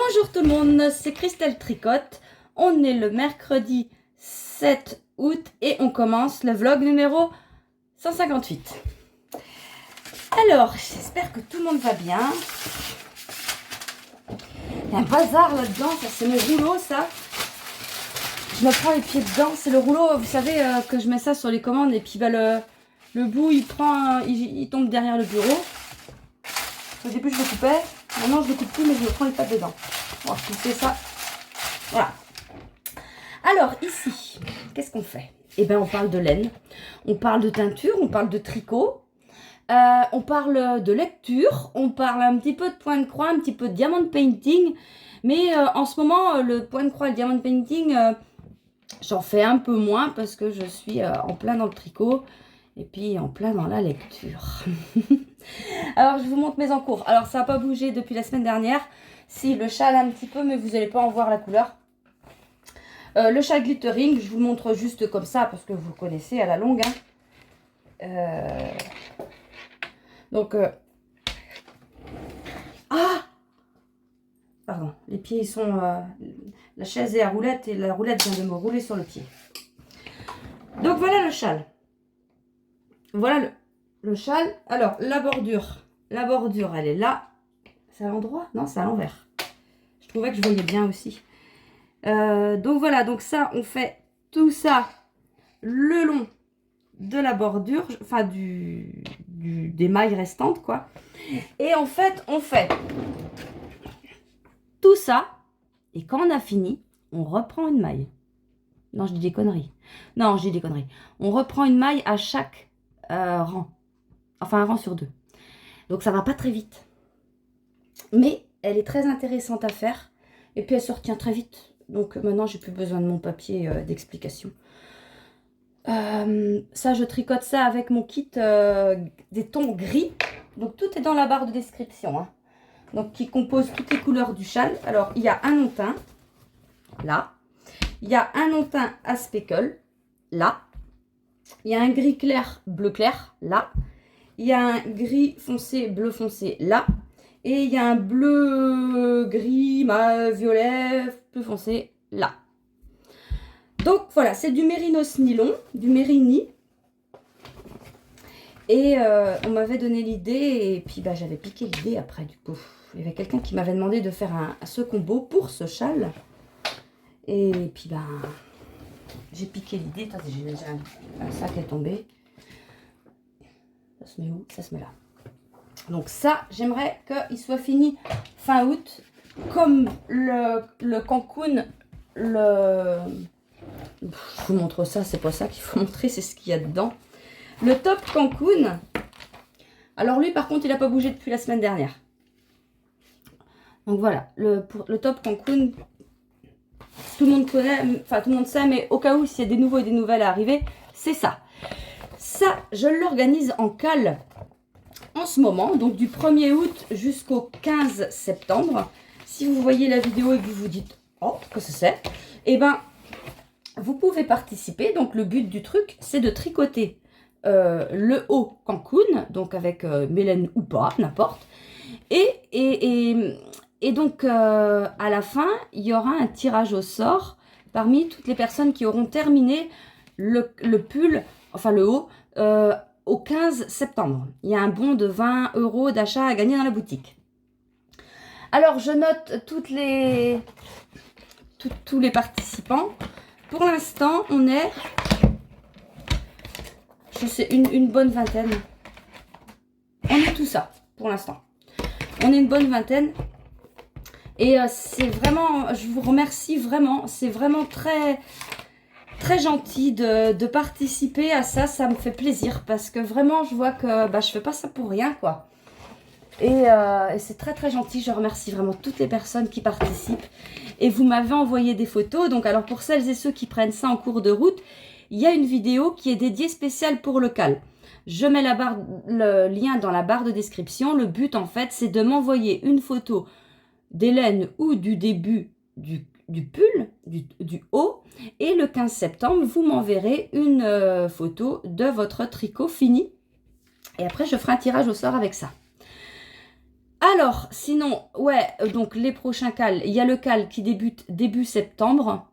Bonjour tout le monde, c'est Christelle Tricotte. On est le mercredi 7 août et on commence le vlog numéro 158. Alors, j'espère que tout le monde va bien. Il y a un bazar là-dedans, ça c'est mon rouleau ça. Je me prends les pieds dedans, c'est le rouleau, vous savez que je mets ça sur les commandes et puis bah, le bout il tombe derrière le bureau. Au début je le coupais, maintenant je le coupe plus mais je me prends les pattes dedans. On va pousser ça. Voilà. Alors ici, qu'est-ce qu'on fait? Eh bien on parle de laine, on parle de teinture, on parle de tricot, on parle de lecture, on parle un petit peu de point de croix, un petit peu de diamond painting. Mais en ce moment, le point de croix et le diamond painting, j'en fais un peu moins parce que je suis en plein dans le tricot et puis en plein dans la lecture. Alors, je vous montre mes encours. Alors, ça n'a pas bougé depuis la semaine dernière. Si, le châle un petit peu, mais vous n'allez pas en voir la couleur. Le châle glittering, je vous le montre juste comme ça parce que vous connaissez à la longue. Hein. Donc, ah! Pardon, les pieds ils sont... la chaise est à roulette et la roulette vient de me rouler sur le pied. Donc voilà le châle. Voilà le châle. Alors la bordure elle est là. C'est à l'endroit? Non, c'est à l'envers. Je trouvais que je voyais bien aussi. Donc voilà, donc ça on fait tout ça le long de la bordure, enfin des mailles restantes quoi. Et en fait on fait tout ça, et quand on a fini, on reprend une maille. Non, je dis des conneries. Non, je dis des conneries. On reprend une maille à chaque rang. Enfin, un rang sur deux. Donc, ça va pas très vite. Mais elle est très intéressante à faire. Et puis, elle se retient très vite. Donc, maintenant, j'ai plus besoin de mon papier d'explication. Ça, je tricote ça avec mon kit des tons gris. Donc, tout est dans la barre de description. Hein. Donc, qui compose toutes les couleurs du châle. Alors, il y a un non-teint, là. Il y a un non-teint à speckle, là. Il y a un gris clair, bleu clair, là. Il y a un gris foncé, bleu foncé, là. Et il y a un bleu, gris, violet, plus foncé, là. Donc, voilà, c'est du mérinos nylon, du mérini. Et on m'avait donné l'idée, et puis bah, j'avais piqué l'idée après, du coup. Il y avait quelqu'un qui m'avait demandé de faire ce combo pour ce châle. Et puis, ben, j'ai piqué l'idée. Attendez, j'ai déjà un sac est tombé. Ça se met où? Ça se met là. Donc ça, j'aimerais qu'il soit fini fin août. Comme le Cancun, je vous montre ça, c'est pas ça qu'il faut montrer, c'est ce qu'il y a dedans. Le top Cancun. Alors lui, par contre, il n'a pas bougé depuis la semaine dernière. Donc voilà, pour le top Cancun, tout le monde connaît, enfin tout le monde sait, mais au cas où s'il y a des nouveaux et des nouvelles à arriver, c'est ça. Ça, je l'organise en cale en ce moment, donc du 1er août jusqu'au 15 septembre. Si vous voyez la vidéo et que vous vous dites, oh, que c'est, eh ben, vous pouvez participer. Donc le but du truc, c'est de tricoter le haut Cancun, donc avec mélène ou pas, n'importe. Et donc, à la fin, il y aura un tirage au sort parmi toutes les personnes qui auront terminé le pull, enfin le haut, au 15 septembre. Il y a un bon de 20 € d'achat à gagner dans la boutique. Alors, je note tous les participants. Pour l'instant, on est, je sais, une bonne vingtaine. On est tout ça, pour l'instant. On est une bonne vingtaine. Et c'est vraiment, je vous remercie vraiment, c'est vraiment très, très gentil de participer à ça, ça me fait plaisir parce que vraiment je vois que bah, je fais pas ça pour rien quoi. Et c'est très très gentil, je remercie vraiment toutes les personnes qui participent. Et vous m'avez envoyé des photos, donc alors pour celles et ceux qui prennent ça en cours de route, il y a une vidéo qui est dédiée spéciale pour le cal. Je mets le lien dans la barre de description, le but en fait c'est de m'envoyer une photo d'Hélène ou du début du pull, du haut, et le 15 septembre, vous m'enverrez une photo de votre tricot fini, et après je ferai un tirage au sort avec ça. Alors, sinon, ouais, donc les prochains cals, il y a le cal qui débute début septembre,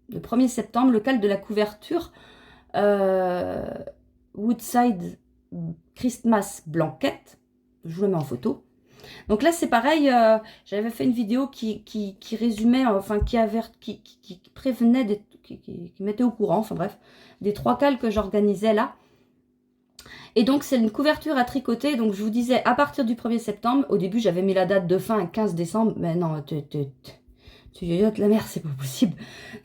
le 1er septembre, le cal de la couverture euh, Woodside Christmas Blanket. Je vous le mets en photo. Donc là, c'est pareil, j'avais fait une vidéo qui résumait, enfin qui prévenait, qui mettait au courant, enfin bref, des 3 cals que j'organisais là. Et donc, c'est une couverture à tricoter. Donc, je vous disais, à partir du 1er septembre, au début, j'avais mis la date de fin 15 décembre. Mais non, tu yoyotes la mer, c'est pas possible.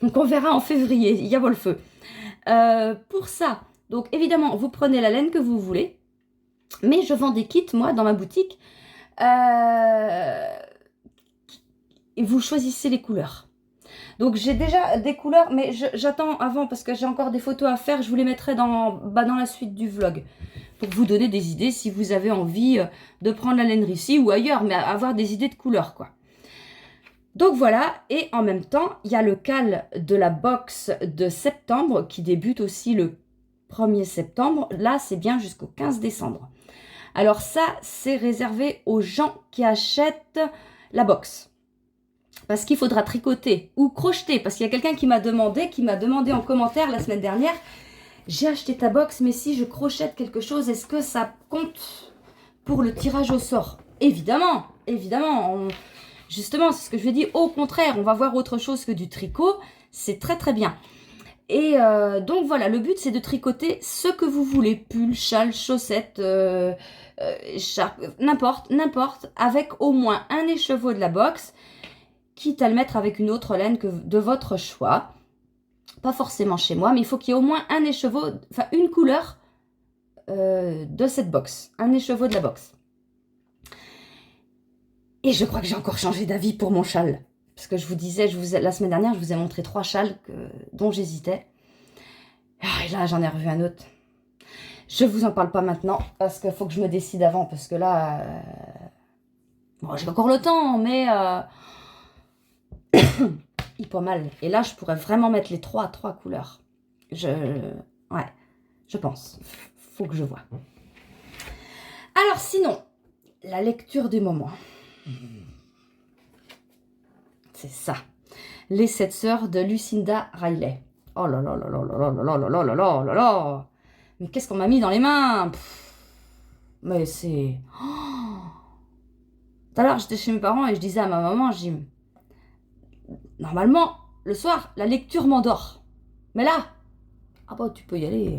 Donc, on verra en février. Il y a le feu. Pour ça, donc, évidemment, vous prenez la laine que vous voulez. Mais je vends des kits, moi, dans ma boutique. Et vous choisissez les couleurs. Donc, j'ai déjà des couleurs, mais j'attends avant parce que j'ai encore des photos à faire. Je vous les mettrai dans la suite du vlog pour vous donner des idées si vous avez envie de prendre la laine ici ou ailleurs, mais avoir des idées de couleurs, quoi. Donc, voilà. Et en même temps, il y a le cal de la box de septembre qui débute aussi le 1er septembre. Là, c'est bien jusqu'au 15 décembre. Alors ça, c'est réservé aux gens qui achètent la box. Parce qu'il faudra tricoter ou crocheter. Parce qu'il y a quelqu'un qui m'a demandé en commentaire la semaine dernière, j'ai acheté ta box, mais si je crochette quelque chose, est-ce que ça compte pour le tirage au sort? Évidemment, évidemment. Justement, c'est ce que je lui ai dit. Au contraire, on va voir autre chose que du tricot. C'est très très bien. Et donc voilà, le but c'est de tricoter ce que vous voulez. Pull, châle, chaussettes, n'importe, avec au moins un écheveau de la box, quitte à le mettre avec une autre laine de votre choix. Pas forcément chez moi, mais il faut qu'il y ait au moins un écheveau, enfin une couleur de cette box. Un écheveau de la box. Et je crois que j'ai encore changé d'avis pour mon châle. Parce que je vous disais, la semaine dernière, je vous ai montré 3 châles dont j'hésitais. Et là, j'en ai revu un autre. Je vous en parle pas maintenant, parce qu'il faut que je me décide avant, parce que là... bon, j'ai encore le temps, mais... il est pas mal. Et là, je pourrais vraiment mettre les 3 couleurs. Ouais, je pense. Faut que je vois. Alors, sinon, la lecture du moment. C'est ça. Les 7 sœurs de Lucinda Riley. Oh là là là là là là là là là là là là là. Mais qu'est-ce qu'on m'a mis dans les mains? Mais c'est... Tout à l'heure, j'étais chez mes parents et je disais à ma maman, je dis... Normalement, le soir, la lecture m'endort. Mais là, ah bah tu peux y aller.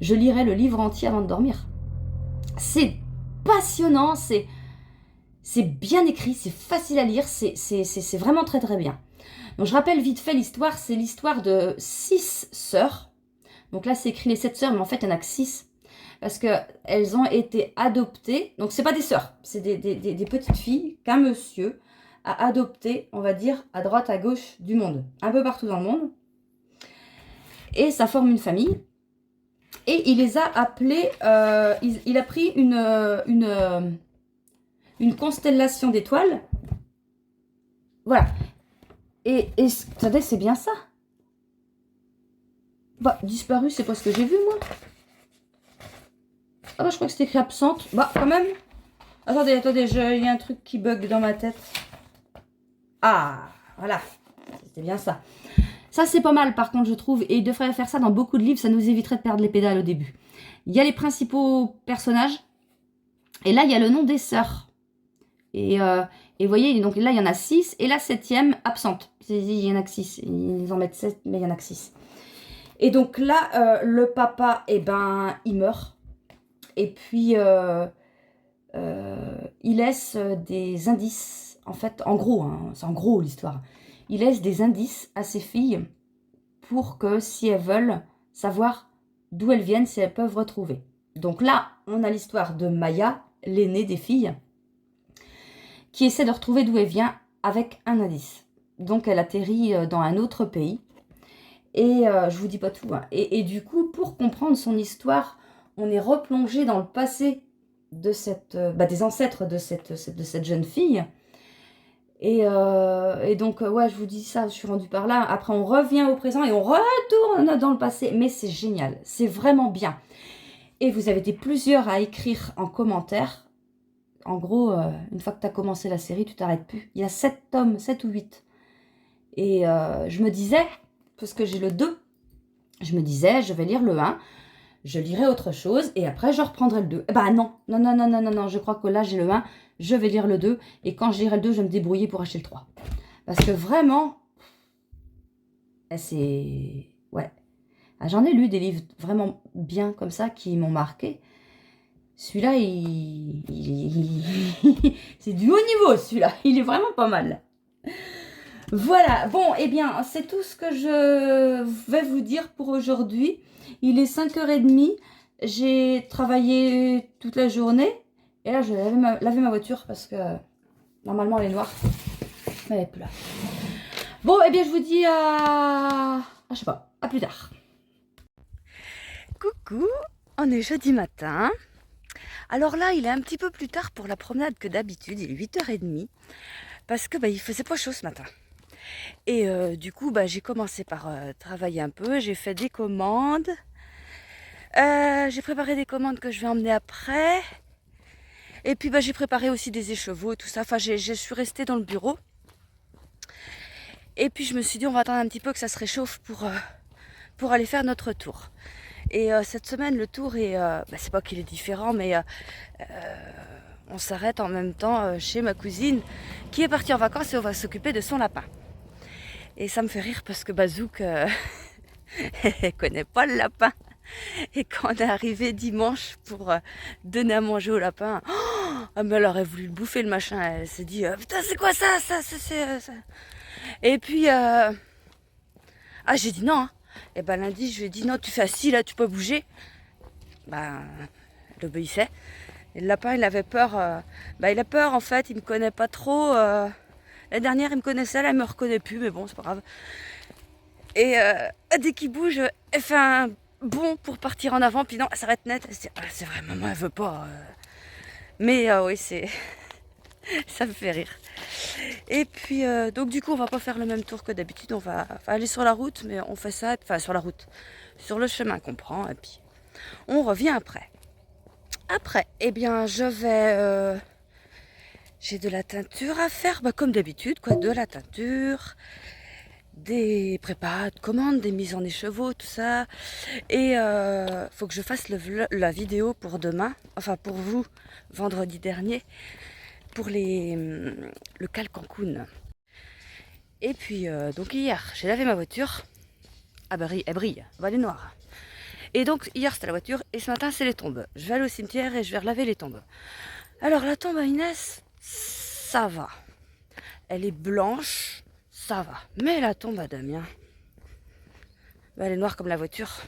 Je lirai le livre entier avant de dormir. C'est passionnant, c'est bien écrit, c'est facile à lire, c'est vraiment très très bien. Donc je rappelle vite fait l'histoire, c'est l'histoire de 6 sœurs. Donc là c'est écrit les 7 sœurs, mais en fait il n'y en a que 6. Parce qu'elles ont été adoptées. Donc c'est pas des sœurs, c'est des petites filles qu'un monsieur a adoptées, on va dire, à droite, à gauche du monde. Un peu partout dans le monde. Et ça forme une famille. Et il les a appelés... il a pris une constellation d'étoiles. Voilà. Et attendez, c'est bien ça. Bah, disparu, c'est pas ce que j'ai vu, moi. Ah bah, je crois que c'était écrit absente. Bah, quand même. Attendez, il y a un truc qui bug dans ma tête. Ah, voilà. C'était bien ça. Ça, c'est pas mal, par contre, je trouve. Et il devrait faire ça dans beaucoup de livres. Ça nous éviterait de perdre les pédales au début. Il y a les principaux personnages. Et là, il y a le nom des sœurs. Et vous voyez, donc là, il y en a 6. Et la 7e, absente. Il y en a que 6. Ils en mettent 7, mais il y en a que 6. Et donc là, le papa, eh ben, il meurt. Et puis, il laisse des indices. En fait, en gros, hein, c'est en gros l'histoire. Il laisse des indices à ses filles pour que, si elles veulent savoir d'où elles viennent, si elles peuvent retrouver. Donc là, on a l'histoire de Maya, l'aînée des filles, qui essaie de retrouver d'où elle vient avec un indice. Donc elle atterrit dans un autre pays. Et je vous dis pas tout. Hein. Et du coup, pour comprendre son histoire, on est replongé dans le passé de des ancêtres de cette jeune fille. Et donc, ouais, je vous dis ça, je suis rendue par là. Après, on revient au présent et on retourne dans le passé. Mais c'est génial, c'est vraiment bien. Et vous avez été plusieurs à écrire en commentaire En gros, une fois que tu as commencé la série, tu t'arrêtes plus. Il y a 7 tomes, 7 ou 8. Et je me disais, parce que j'ai le 2, je me disais, je vais lire le 1, je lirai autre chose, et après je reprendrai le 2. Bah non, je crois que là j'ai le 1, je vais lire le 2, et quand je lirai le 2, je vais me débrouiller pour acheter le 3. Parce que vraiment, c'est... Ouais. Ah, j'en ai lu des livres vraiment bien comme ça, qui m'ont marqué. Celui-là, c'est du haut niveau, celui-là. Il est vraiment pas mal. Voilà. Bon, eh bien, c'est tout ce que je vais vous dire pour aujourd'hui. Il est 5h30. J'ai travaillé toute la journée. Et là, je vais laver ma voiture parce que normalement, elle est noire. Mais elle est plus là. Bon, eh bien, je vous dis je sais pas, à plus tard. Coucou, on est jeudi matin. Alors là, il est un petit peu plus tard pour la promenade que d'habitude. Il est 8h30 parce que il faisait pas chaud ce matin. Et du coup, j'ai commencé par travailler un peu. J'ai fait des commandes. J'ai préparé des commandes que je vais emmener après. Et puis j'ai préparé aussi des écheveaux, tout ça. Enfin, je suis restée dans le bureau. Et puis je me suis dit, on va attendre un petit peu que ça se réchauffe pour aller faire notre tour. Et cette semaine, le tour est... c'est pas qu'il est différent, mais on s'arrête en même temps chez ma cousine qui est partie en vacances et on va s'occuper de son lapin. Et ça me fait rire parce que Bazouk, elle connaît pas le lapin. Et quand on est arrivé dimanche pour donner à manger au lapin, mais elle aurait voulu le bouffer le machin. Elle s'est dit, putain, c'est quoi ça, ça. Et puis, j'ai dit non. Et lundi, je lui ai dit non, tu fais assis là, tu peux bouger. Elle obéissait. Et le lapin, il avait peur. Il a peur en fait, il me connaît pas trop. La dernière, il me connaissait, là, il me reconnaît plus, mais bon, c'est pas grave. Et dès qu'il bouge, elle fait un bond pour partir en avant, puis non, elle s'arrête net. Elle se dit, c'est vrai, maman, elle veut pas. Mais oui, c'est. Ça me fait rire. Et puis, donc du coup, on va pas faire le même tour que d'habitude. On va aller sur la route, mais on fait ça, enfin sur la route, sur le chemin qu'on prend, et puis on revient après. Après, eh bien, je vais... j'ai de la teinture à faire, comme d'habitude, quoi, de la teinture, des prépas de commandes, des mises en écheveau, tout ça. Et faut que je fasse la vidéo pour demain, enfin pour vous, vendredi dernier, pour le cal Cancun. Et puis, donc hier, j'ai lavé ma voiture. Elle brille, elle est noire. Et donc, hier, c'était la voiture, et ce matin, c'est les tombes. Je vais aller au cimetière et je vais relaver les tombes. Alors, la tombe à Inès, ça va. Elle est blanche, ça va. Mais la tombe à Damien, elle est noire comme la voiture.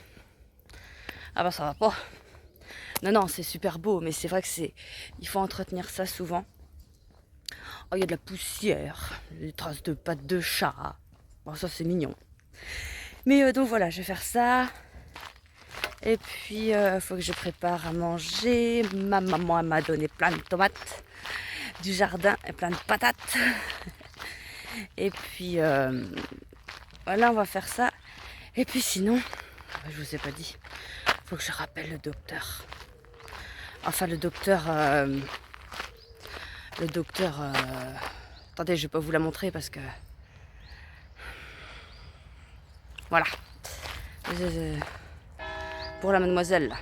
Ah ça va pas. Non, c'est super beau, mais c'est vrai que il faut entretenir ça souvent. Oh, il y a de la poussière, des traces de pattes de chat. Bon, ça, c'est mignon. Mais donc voilà, je vais faire ça. Et puis, faut que je prépare à manger. Ma maman m'a donné plein de tomates du jardin et plein de patates. Et puis, voilà, on va faire ça. Et puis sinon, je vous ai pas dit, faut que je rappelle le docteur. Enfin, le docteur... attendez, je vais pas vous la montrer parce que... Voilà. Pour la mademoiselle, là.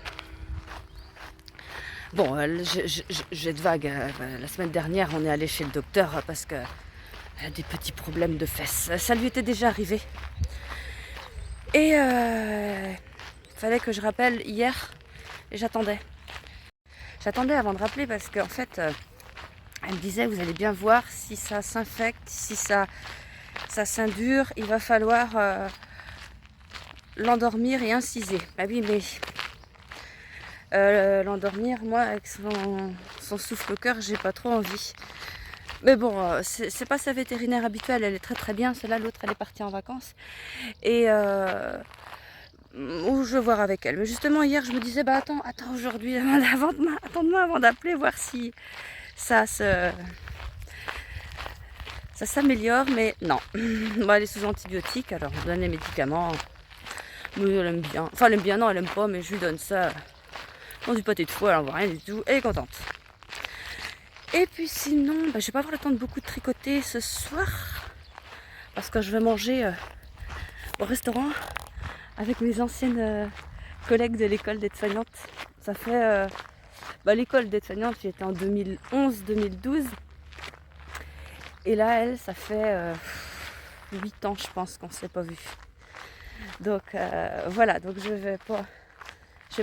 Bon, j'ai de vague. La semaine dernière, on est allé chez le docteur parce que elle a des petits problèmes de fesses. Ça lui était déjà arrivé. Et fallait que je rappelle hier. Et j'attendais. J'attendais avant de rappeler parce qu'en fait, elle me disait, vous allez bien voir si ça s'infecte, si ça s'indure, il va falloir l'endormir et inciser. Ah oui, mais l'endormir, moi, avec son souffle-cœur, j'ai pas trop envie. Mais bon, c'est pas sa vétérinaire habituelle, elle est très très bien. Celle-là, l'autre, elle est partie en vacances. Et je vais voir avec elle. Mais justement, hier, je me disais, attends aujourd'hui, attends demain avant d'appeler, voir si ça s'améliore. Mais non. Elle est sous antibiotiques, alors on donne les médicaments. Mais elle aime bien. Enfin, elle aime bien, non, elle aime pas, mais je lui donne ça dans du pâté de foie, elle en voit rien du tout. Elle est contente. Et puis sinon, je vais pas avoir le temps de beaucoup de tricoter ce soir. Parce que je vais manger au restaurant avec mes anciennes collègues de l'école d'aide-soignante. Ça fait... l'école d'aide-soignante, j'y étais en 2011-2012. Et là, elle, ça fait 8 ans, je pense, qu'on ne s'est pas vu. Donc voilà, donc je vais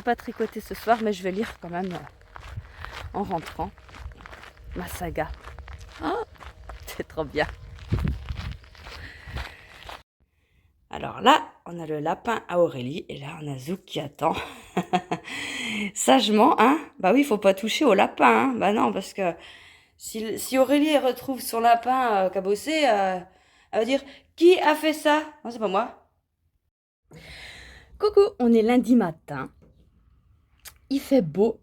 pas tricoter ce soir, mais je vais lire quand même en rentrant ma saga. Oh, c'est trop bien. Alors là, on a le lapin à Aurélie et là, on a Zouk qui attend. Sagement, hein? Bah oui, il faut pas toucher au lapin, hein? Bah non, parce que si Aurélie retrouve son lapin cabossé, elle va dire « Qui a fait ça ?» Non, c'est pas moi. Coucou, on est lundi matin. Il fait beau.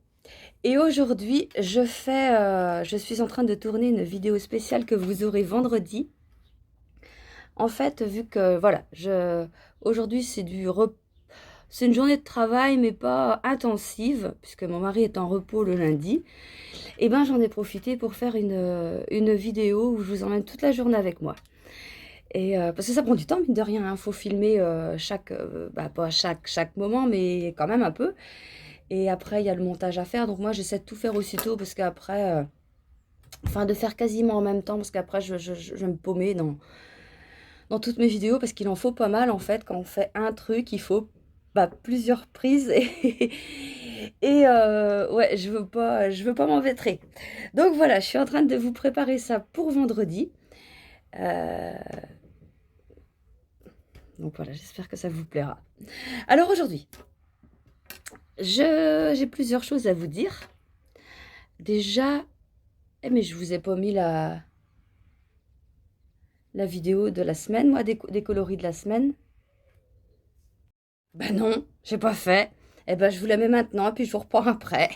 Et aujourd'hui, je suis en train de tourner une vidéo spéciale que vous aurez vendredi. En fait, vu que, voilà, aujourd'hui, c'est une journée de travail, mais pas intensive, puisque mon mari est en repos le lundi. Et ben, j'en ai profité pour faire une vidéo où je vous emmène toute la journée avec moi. Et parce que ça prend du temps, mine de rien, hein. Faut filmer pas chaque moment, mais quand même un peu. Et après, il y a le montage à faire. Donc moi, j'essaie de tout faire aussitôt, parce qu'après, de faire quasiment en même temps, parce qu'après, je vais me paumer dans toutes mes vidéos, parce qu'il en faut pas mal, en fait. Quand on fait un truc, il faut plusieurs prises. Et ouais, je veux pas m'embêter. Donc voilà, je suis en train de vous préparer ça pour vendredi. Donc voilà, j'espère que ça vous plaira. Alors aujourd'hui, j'ai plusieurs choses à vous dire. Déjà, mais je vous ai pas mis la vidéo de la semaine, moi, des coloris de la semaine. Ben non, j'ai pas fait. Eh ben, je vous la mets maintenant et puis je vous reprends après.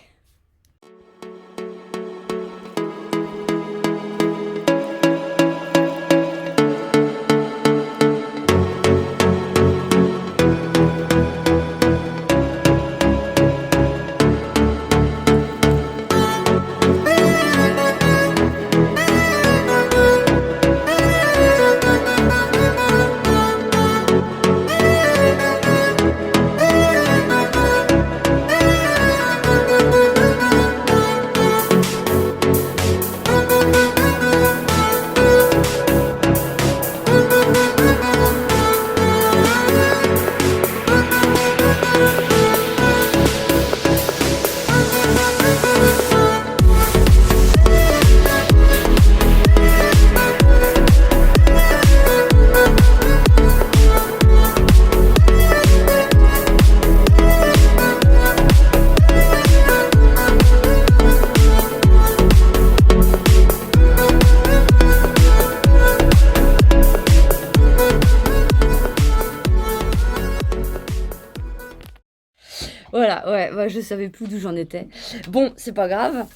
Voilà, ouais, je savais plus d'où j'en étais. Bon, c'est pas grave.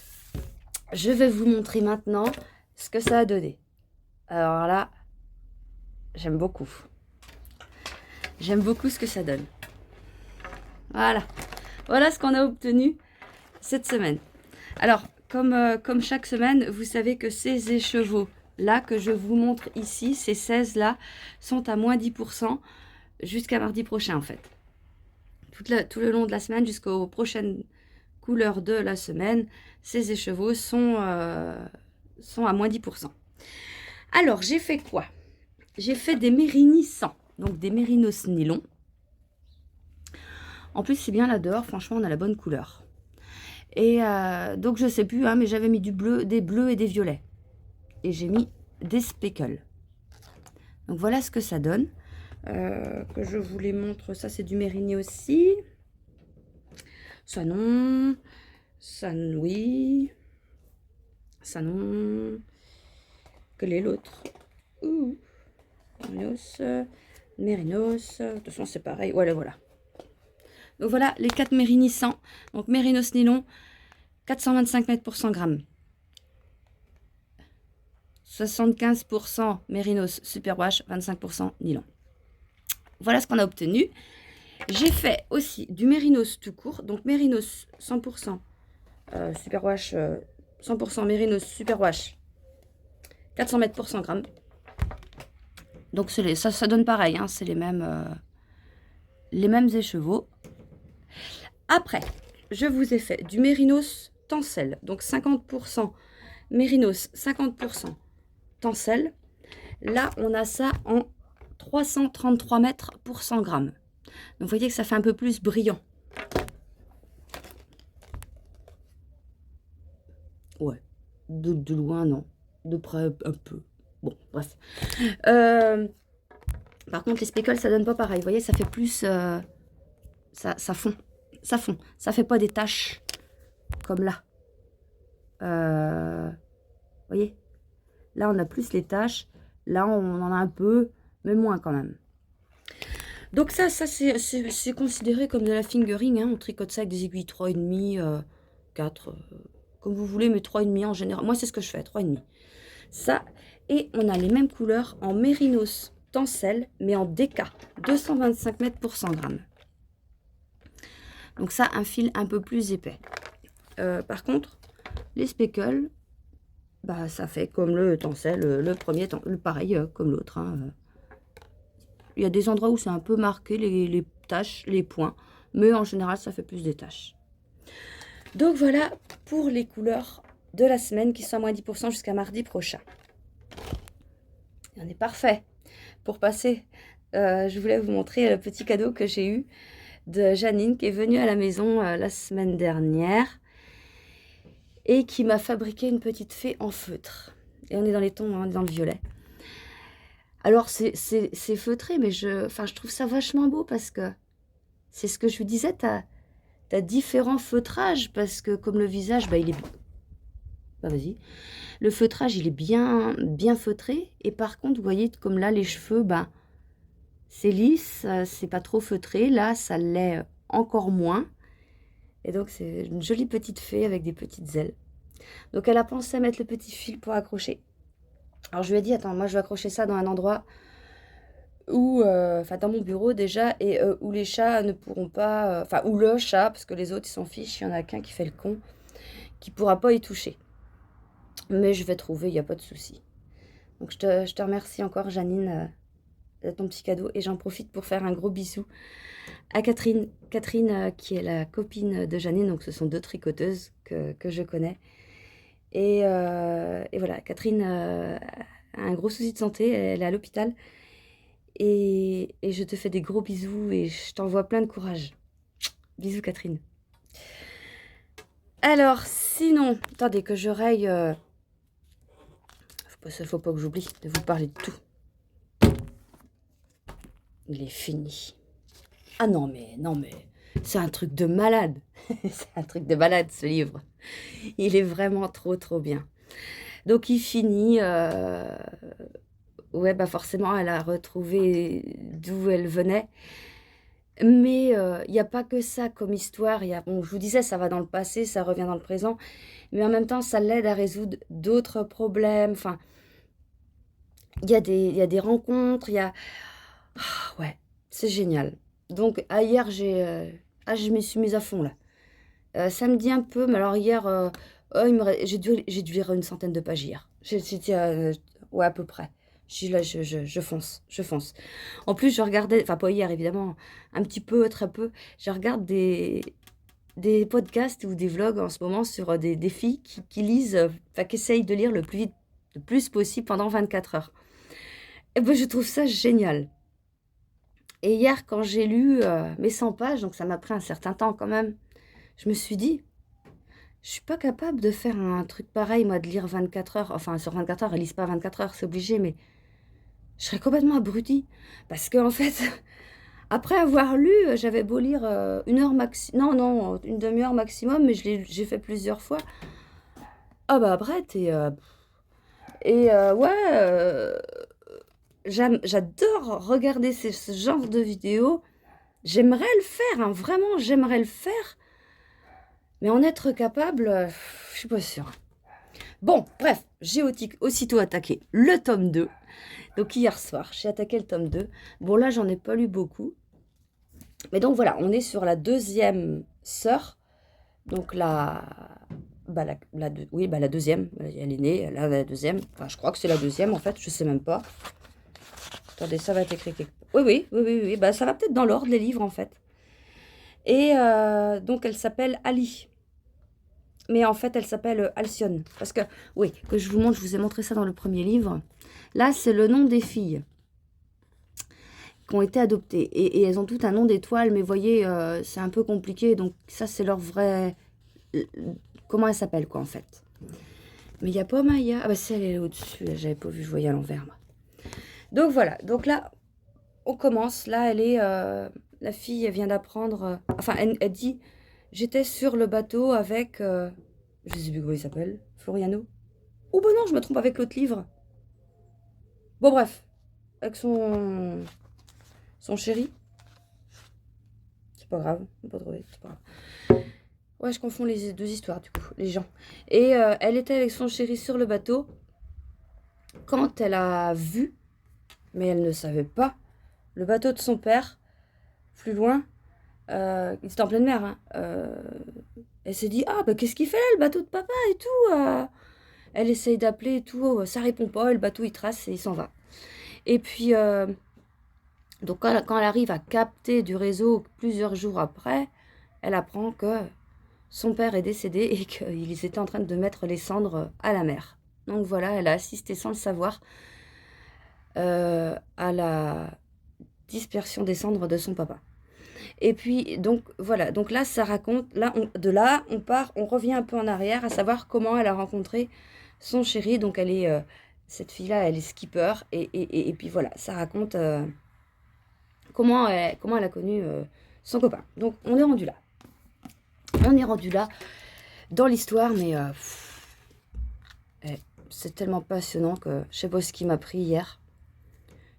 Je vais vous montrer maintenant ce que ça a donné. Alors là, j'aime beaucoup. J'aime beaucoup ce que ça donne. Voilà. Voilà ce qu'on a obtenu cette semaine. Alors, comme chaque semaine, vous savez que ces écheveaux-là que je vous montre ici, ces 16-là, sont à moins 10% jusqu'à mardi prochain en fait. Tout le long de la semaine jusqu'aux prochaines couleurs de la semaine, ces écheveaux sont à moins 10%. Alors, j'ai fait quoi? J'ai fait des Mérini 100, donc des mérinos nylon. En plus, c'est bien là dehors, franchement, on a la bonne couleur. Et donc, je sais plus, hein, mais j'avais mis des bleus et des violets. Et j'ai mis des speckles. Donc, voilà ce que ça donne. Que je vous les montre. Ça, c'est du Mérini aussi. Ça, non. Ça, oui. Ça, non. Quel est l'autre? Mérinos. De toute façon, c'est pareil. Voilà. Donc, voilà les 4 Mérini 100. Donc, mérinos nylon, 425 mètres pour 100 grammes. 75% mérinos superwash, 25% nylon. Voilà ce qu'on a obtenu. J'ai fait aussi du mérinos tout court, donc mérinos 100% superwash 100% Mérinos Superwash. 400 mètres pour 100 grammes. Donc ça donne pareil, hein, c'est les mêmes écheveaux. Après, je vous ai fait du Mérinos Tencel. Donc 50% Mérinos, 50% Tencel. Là, on a ça en 333 mètres pour 100 grammes. Donc, vous voyez que ça fait un peu plus brillant. Ouais, de loin, non. De près, un peu. Bon, bref. Par contre, les speckles, ça donne pas pareil. Vous voyez, ça fait plus... ça fond. Ça fond. Ça fait pas des taches comme là. Vous voyez? Là, on a plus les taches. Là, on en a un peu, mais moins quand même. Donc ça c'est considéré comme de la fingering. Hein. On tricote ça avec des aiguilles 3,5, 4, comme vous voulez, mais 3,5 en général. Moi, c'est ce que je fais, 3,5. Ça, et on a les mêmes couleurs en Mérinos Tencel, mais en DK, 225 mètres pour 100 grammes. Donc ça, un fil un peu plus épais. Par contre, les speckles, bah, ça fait comme le Tencel, le premier, pareil, comme l'autre. Hein. Il y a des endroits où c'est un peu marqué, les taches, les points. Mais en général, ça fait plus des taches. Donc voilà pour les couleurs de la semaine qui sont à moins 10% jusqu'à mardi prochain. Et on est parfait pour passer. Je voulais vous montrer le petit cadeau que j'ai eu de Janine qui est venue à la maison la semaine dernière et qui m'a fabriqué une petite fée en feutre. Et on est dans les tons, hein, dans le violet. Alors, c'est feutré, mais je trouve ça vachement beau parce que c'est ce que je vous disais, t'as différents feutrages parce que comme le visage, bah, il est... Bah, vas-y. Le feutrage, il est bien feutré. Et par contre, vous voyez, comme là, les cheveux, bah, c'est lisse, c'est pas trop feutré. Là, ça l'est encore moins. Et donc, c'est une jolie petite fée avec des petites ailes. Donc, elle a pensé à mettre le petit fil pour accrocher. Alors, je lui ai dit, attends, moi, je vais accrocher ça dans un endroit où, dans mon bureau déjà, et où les chats ne pourront pas, où le chat, parce que les autres, ils s'en fichent, il y en a qu'un qui fait le con, qui pourra pas y toucher. Mais je vais trouver, il n'y a pas de souci. Donc, je te remercie encore, Janine, de ton petit cadeau, et j'en profite pour faire un gros bisou à Catherine. Catherine, qui est la copine de Janine, donc ce sont deux tricoteuses que je connais. Et voilà, Catherine a un gros souci de santé, elle est à l'hôpital. Et je te fais des gros bisous et je t'envoie plein de courage. Bisous, Catherine. Alors, sinon, attendez que je raye. Faut pas que j'oublie de vous parler de tout. Il est fini. Ah non, mais c'est un truc de malade. C'est un truc de malade, ce livre. Il est vraiment trop bien. Donc, il finit... Ouais, bah forcément, elle a retrouvé d'où elle venait. Mais il n'y a pas que ça comme histoire. Bon, je vous disais, ça va dans le passé, ça revient dans le présent. Mais en même temps, ça l'aide à résoudre d'autres problèmes. Enfin, il y a des rencontres, ouais, c'est génial. Donc, hier, je m'y suis mise à fond, là. Samedi, un peu, mais alors hier, j'ai dû lire une centaine de pages hier. Ouais, à peu près. Je fonce. En plus, je regardais, enfin pas hier évidemment, un petit peu, très peu, je regarde des podcasts ou des vlogs en ce moment sur des filles qui lisent, qui essayent de lire le plus possible pendant 24 heures. Et ben, je trouve ça génial. Et hier, quand j'ai lu mes 100 pages, donc ça m'a pris un certain temps quand même, je me suis dit, je suis pas capable de faire un truc pareil, moi, de lire 24 heures. Enfin, sur 24 heures, elles lisent pas 24 heures, c'est obligé, mais je serais complètement abrutie. Parce qu'en fait, après avoir lu, j'avais beau lire une heure non, une demi-heure maximum, mais j'ai fait plusieurs fois. Ah bah après, ouais, j'adore regarder ce genre de vidéos. J'aimerais le faire, hein, vraiment, j'aimerais le faire. Mais en être capable, je suis pas sûre. Bon, bref, j'ai aussitôt attaqué le tome 2. Donc hier soir, j'ai attaqué le tome 2. Bon, là, j'en ai pas lu beaucoup. Mais donc voilà, on est sur la deuxième sœur. Donc la Oui, la deuxième. Elle est née, là, la deuxième. Enfin, je crois que c'est la deuxième, en fait. Je sais même pas. Attendez, ça va être écrit quelque part. Oui. Bah, ça va peut-être dans l'ordre, les livres, en fait. Et donc, elle s'appelle Ali. Mais en fait, elle s'appelle Alcyone. Parce que, oui, que je vous montre, je vous ai montré ça dans le premier livre. Là, c'est le nom des filles qui ont été adoptées. Et elles ont toutes un nom d'étoile, mais vous voyez, c'est un peu compliqué. Donc, ça, c'est leur vrai... Comment elles s'appellent, quoi, en fait. Mais il n'y a pas Maya. Ah, bah, si, elle est au-dessus. J'avais pas vu, je voyais à l'envers, moi. Donc, voilà. Donc là, on commence. Là, elle est... la fille, elle vient d'apprendre... enfin, elle dit... J'étais sur le bateau avec... je sais plus comment il s'appelle. Floriano. Oh, bah non, je me trompe avec l'autre livre. Bon, bref. Avec son chéri. C'est pas grave. On peut trouver. C'est pas grave. Ouais, je confonds les deux histoires, du coup. Les gens. Et elle était avec son chéri sur le bateau. Quand elle a vu, mais elle ne savait pas, le bateau de son père, plus loin, il était en pleine mer, hein, elle s'est dit, ah, bah, qu'est-ce qu'il fait là, le bateau de papa et tout Elle essaye d'appeler et tout, ça répond pas, et le bateau il trace et il s'en va. Et puis, donc quand elle arrive à capter du réseau plusieurs jours après, elle apprend que son père est décédé et qu'ils étaient en train de mettre les cendres à la mer. Donc voilà, elle a assisté sans le savoir à la dispersion des cendres de son papa. Et puis, donc, voilà. Donc là, ça raconte... De là, on part, on revient un peu en arrière, à savoir comment elle a rencontré son chéri. Donc, elle est... cette fille-là, elle est skipper. Et puis, voilà, ça raconte comment elle a connu son copain. Donc, on est rendu là. On est rendu là dans l'histoire, mais... c'est tellement passionnant que je sais pas ce qui m'a pris hier.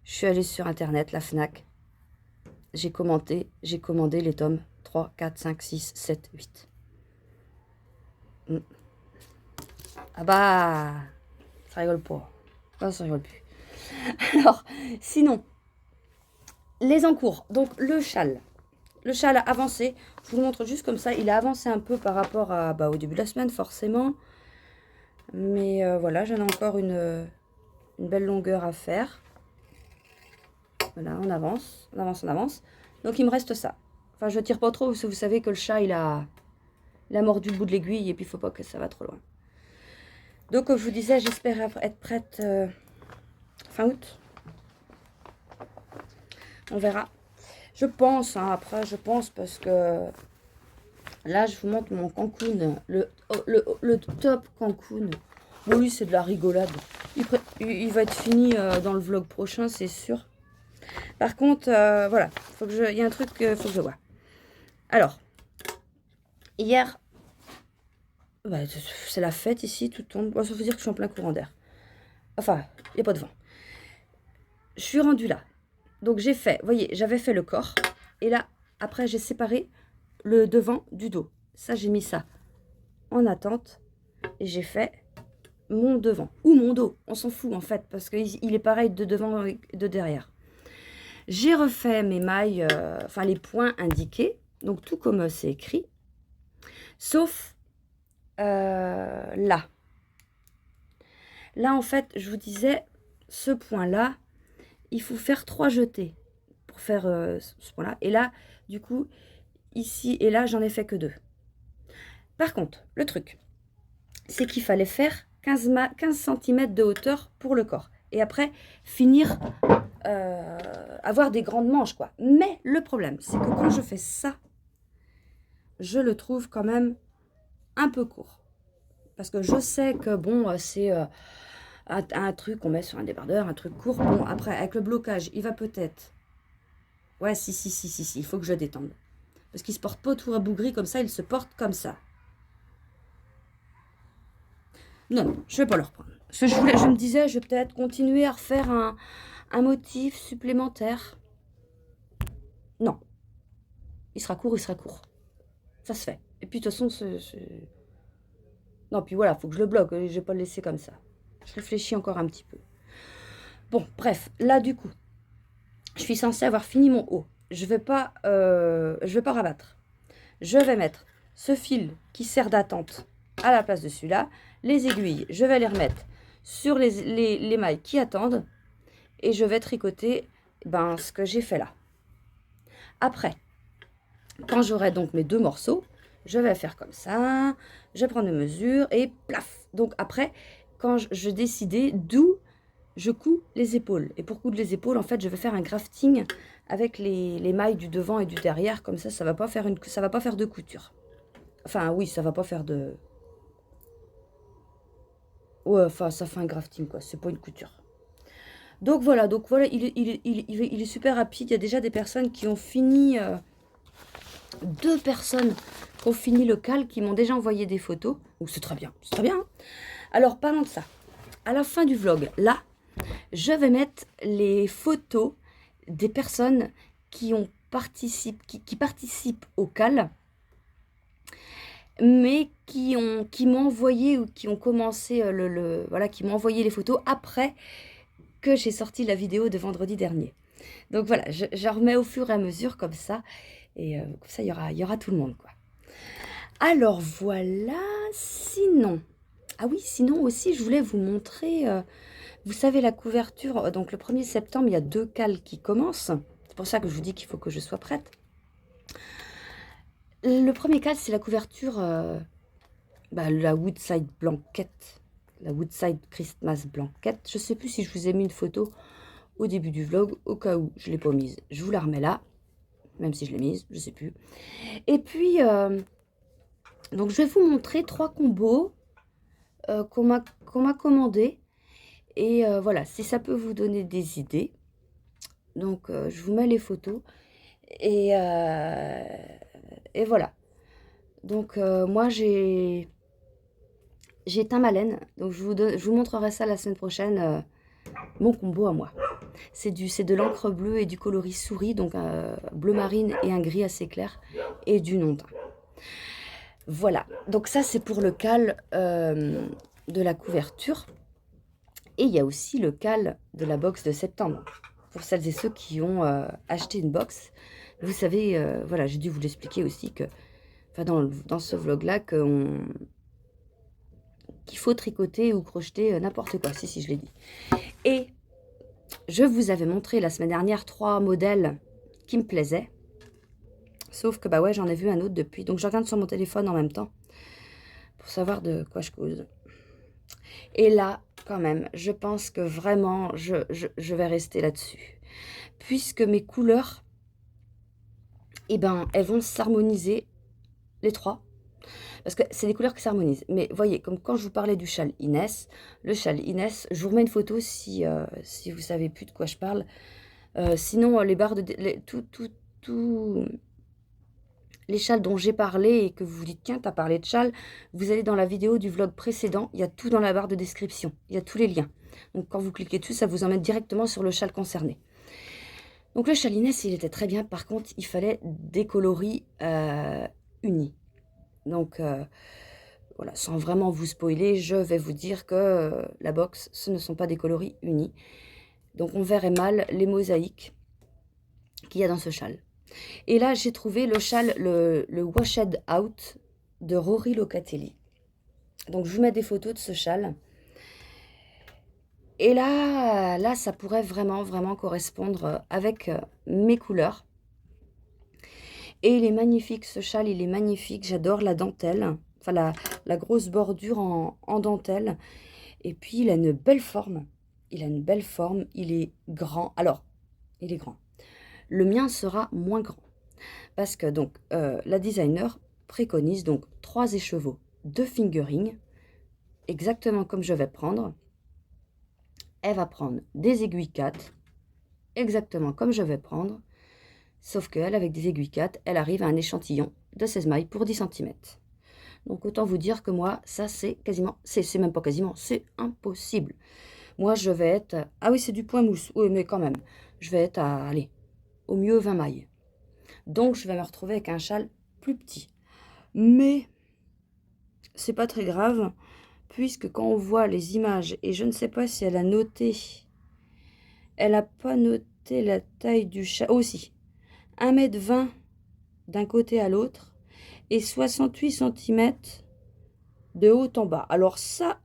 Je suis allée sur Internet, la Fnac. J'ai commandé les tomes 3, 4, 5, 6, 7, 8. Ah bah, ça rigole pas. Non, ça rigole plus. Alors, sinon, les encours. Donc, le châle. Le châle a avancé. Je vous le montre juste comme ça. Il a avancé un peu par rapport à, au début de la semaine, forcément. Mais voilà, j'en ai encore une belle longueur à faire. Voilà, on avance, on avance, on avance. Donc, il me reste ça. Enfin, je tire pas trop, parce que vous savez que le chat, il a mordu le bout de l'aiguille, et puis il faut pas que ça va trop loin. Donc, comme je vous disais, j'espère être prête fin août. On verra. Je pense, hein, après, je pense, parce que là, je vous montre mon Cancun, le top Cancun. Oui, c'est de la rigolade. Il va être fini dans le vlog prochain, c'est sûr. Par contre, voilà, il y a un truc qu'il faut que je vois. Alors, hier, c'est la fête ici, tout tombe. Bon, ça veut dire que je suis en plein courant d'air. Enfin, il n'y a pas de vent. Je suis rendue là. Donc, j'ai fait, vous voyez, j'avais fait le corps. Et là, après, j'ai séparé le devant du dos. Ça, j'ai mis ça en attente. Et j'ai fait mon devant. Ou mon dos. On s'en fout, en fait, parce qu'il est pareil de devant et de derrière. J'ai refait mes mailles, enfin, les points indiqués. Donc, tout comme c'est écrit. Sauf là. Là, en fait, je vous disais, ce point-là, il faut faire 3 jetés pour faire ce point-là. Et là, du coup, ici et là, j'en ai fait que 2. Par contre, le truc, c'est qu'il fallait faire 15 cm de hauteur pour le corps. Et après, finir, avoir des grandes manches, quoi. Mais le problème, c'est que quand je fais ça, je le trouve quand même un peu court. Parce que je sais que, bon, c'est un truc qu'on met sur un débardeur, un truc court. Bon, après, avec le blocage, il va peut-être... Ouais, si, il faut que je détende. Parce qu'il ne se porte pas tout rabougri comme ça, il se porte comme ça. Non, je ne vais pas le reprendre. Parce que je me disais, je vais peut-être continuer à refaire un motif supplémentaire. Non. Il sera court, il sera court. Ça se fait. Et puis, de toute façon, non, puis voilà, il faut que je le bloque. Je ne vais pas le laisser comme ça. Je réfléchis encore un petit peu. Bon, bref, là, du coup, je suis censée avoir fini mon haut. Je vais pas rabattre. Je vais mettre ce fil qui sert d'attente à la place de celui-là. Les aiguilles, je vais les remettre sur les mailles qui attendent. Et je vais tricoter ce que j'ai fait là. Après, quand j'aurai donc mes 2 morceaux, je vais faire comme ça. Je vais prendre mes mesures et plaf. Donc après, quand je décidais d'où je couds les épaules. Et pour coudre les épaules, en fait, je vais faire un grafting avec les mailles du devant et du derrière. Comme ça va pas faire de couture. Enfin, oui, ça va pas faire de... Ouais, enfin, ça fait un grafting, quoi. C'est pas une couture. Donc voilà, il est super rapide. Il y a déjà des personnes qui ont fini... 2 personnes qui ont fini le cal, qui m'ont déjà envoyé des photos. Donc c'est très bien, c'est très bien. Hein. Alors, parlons de ça. À la fin du vlog, là, je vais mettre les photos des personnes qui participent au cal, mais qui m'ont envoyé ou qui ont commencé voilà, qui m'ont envoyé les photos après que j'ai sorti la vidéo de vendredi dernier. Donc voilà, je remets au fur et à mesure comme ça. Et comme ça, il y aura tout le monde, quoi. Alors voilà, sinon... Ah oui, sinon aussi, je voulais vous montrer... vous savez, la couverture, donc le 1er septembre, il y a 2 cals qui commencent. C'est pour ça que je vous dis qu'il faut que je sois prête. Le premier cal, c'est la couverture, la Woodside Blanquette. La Woodside Christmas Blanquette. Je ne sais plus si je vous ai mis une photo au début du vlog, au cas où je ne l'ai pas mise. Je vous la remets là, même si je l'ai mise, je ne sais plus. Et puis, donc je vais vous montrer 3 combos qu'on m'a commandés. Et voilà, si ça peut vous donner des idées. Donc, je vous mets les photos. Et voilà. Donc, moi, j'ai éteint ma laine. Donc, je vous montrerai ça la semaine prochaine. Mon combo à moi. C'est de l'encre bleue et du coloris souris. Donc, bleu marine et un gris assez clair. Et du non-teint. Voilà. Donc, ça, c'est pour le cal de la couverture. Et il y a aussi le cal de la box de septembre. Pour celles et ceux qui ont acheté une box. Vous savez, voilà, j'ai dû vous l'expliquer aussi que, enfin dans ce vlog-là, qu'il faut tricoter ou crocheter n'importe quoi. Si, je l'ai dit. Et je vous avais montré la semaine dernière 3 modèles qui me plaisaient. Sauf que, ouais, j'en ai vu un autre depuis. Donc, je regarde sur mon téléphone en même temps pour savoir de quoi je cause. Et là, quand même, je pense que vraiment, je vais rester là-dessus. Puisque mes couleurs, elles vont s'harmoniser, les 3. Parce que c'est des couleurs qui s'harmonisent. Mais voyez, comme quand je vous parlais du châle Inès, le châle Inès, je vous remets une photo si vous savez plus de quoi je parle. Sinon, les barres les châles dont j'ai parlé et que vous vous dites, tiens, t'as parlé de châle, vous allez dans la vidéo du vlog précédent, il y a tout dans la barre de description, il y a tous les liens. Donc quand vous cliquez dessus, ça vous emmène directement sur le châle concerné. Donc le châle Inès, il était très bien, par contre, il fallait des coloris unis. Donc voilà, sans vraiment vous spoiler, je vais vous dire que la box, ce ne sont pas des coloris unis. Donc on verrait mal les mosaïques qu'il y a dans ce châle. Et là, j'ai trouvé le châle, le Washed Out de Rory Locatelli. Donc, je vous mets des photos de ce châle. Et là, ça pourrait vraiment, vraiment correspondre avec mes couleurs. Et il est magnifique, ce châle, il est magnifique. J'adore la dentelle, enfin la grosse bordure en dentelle. Et puis, il a une belle forme. Il est grand. Alors, il est grand. Le mien sera moins grand. Parce que donc la designer préconise donc 3 écheveaux de fingering, exactement comme je vais prendre. Elle va prendre des aiguilles 4, exactement comme je vais prendre, sauf qu'elle, avec des aiguilles 4, elle arrive à un échantillon de 16 mailles pour 10 cm. Donc autant vous dire que moi, ça c'est quasiment, c'est même pas quasiment, c'est impossible. Moi je vais être, ah oui c'est du point mousse, oui mais quand même, je vais être à, allez, au mieux 20 mailles. Donc, je vais me retrouver avec un châle plus petit. Mais, c'est pas très grave, puisque quand on voit les images, et je ne sais pas si elle a noté, elle n'a pas noté la taille du châle, aussi, 1,20 m d'un côté à l'autre, et 68 cm de haut en bas. Alors ça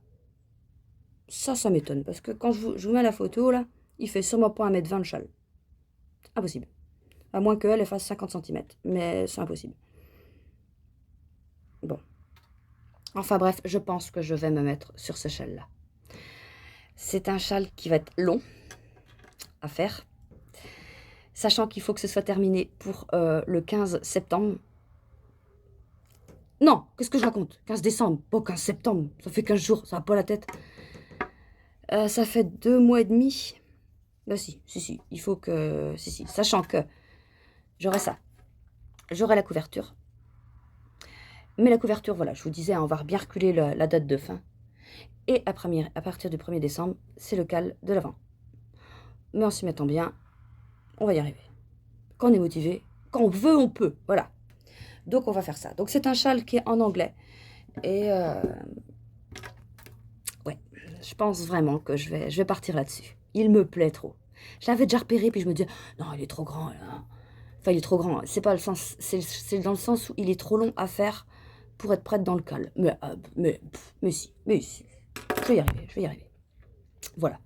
m'étonne. Parce que quand je vous mets la photo, là, il fait sûrement pas 1,20 m le châle. Impossible. À moins qu'elle elle fasse 50 cm. Mais c'est impossible. Bon. Enfin bref, je pense que je vais me mettre sur ce châle-là. C'est un châle qui va être long à faire. Sachant qu'il faut que ce soit terminé pour le 15 septembre. Non, qu'est-ce que je raconte? 15 décembre, pas 15 septembre. Ça fait 15 jours, ça va pas la tête. Ça fait 2 mois et demi. Bah si, il faut que... Si, sachant que j'aurai ça. J'aurai la couverture. Mais la couverture, voilà, je vous disais, on va bien reculer la date de fin. Et à partir du 1er décembre, c'est le cal de l'avant. Mais en s'y mettant bien, on va y arriver. Quand on est motivé, quand on veut, on peut. Voilà. Donc, on va faire ça. Donc, c'est un châle qui est en anglais. Et ouais, je pense vraiment que je vais partir là-dessus. Il me plaît trop. Je l'avais déjà repéré, puis je me dis, non, il est trop grand, là. Enfin, il est trop grand. C'est pas le sens. C'est dans le sens où il est trop long à faire pour être prête dans le cal. Mais si. Je vais y arriver. Voilà.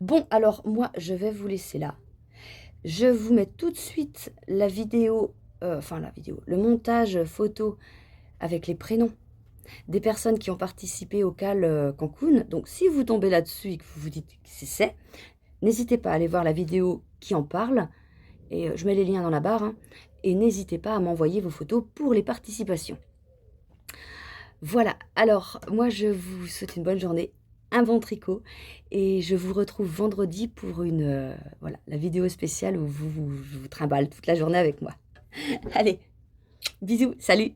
Bon, alors, moi, je vais vous laisser là. Je vous mets tout de suite la vidéo, le montage photo avec les prénoms des personnes qui ont participé au cal Cancun. Donc, si vous tombez là-dessus et que vous vous dites qui c'est, n'hésitez pas à aller voir la vidéo qui en parle. Et je mets les liens dans la barre. Hein, et n'hésitez pas à m'envoyer vos photos pour les participations. Voilà, alors moi je vous souhaite une bonne journée, un bon tricot. Et je vous retrouve vendredi pour la vidéo spéciale où je vous trimballe toute la journée avec moi. Allez, bisous, salut!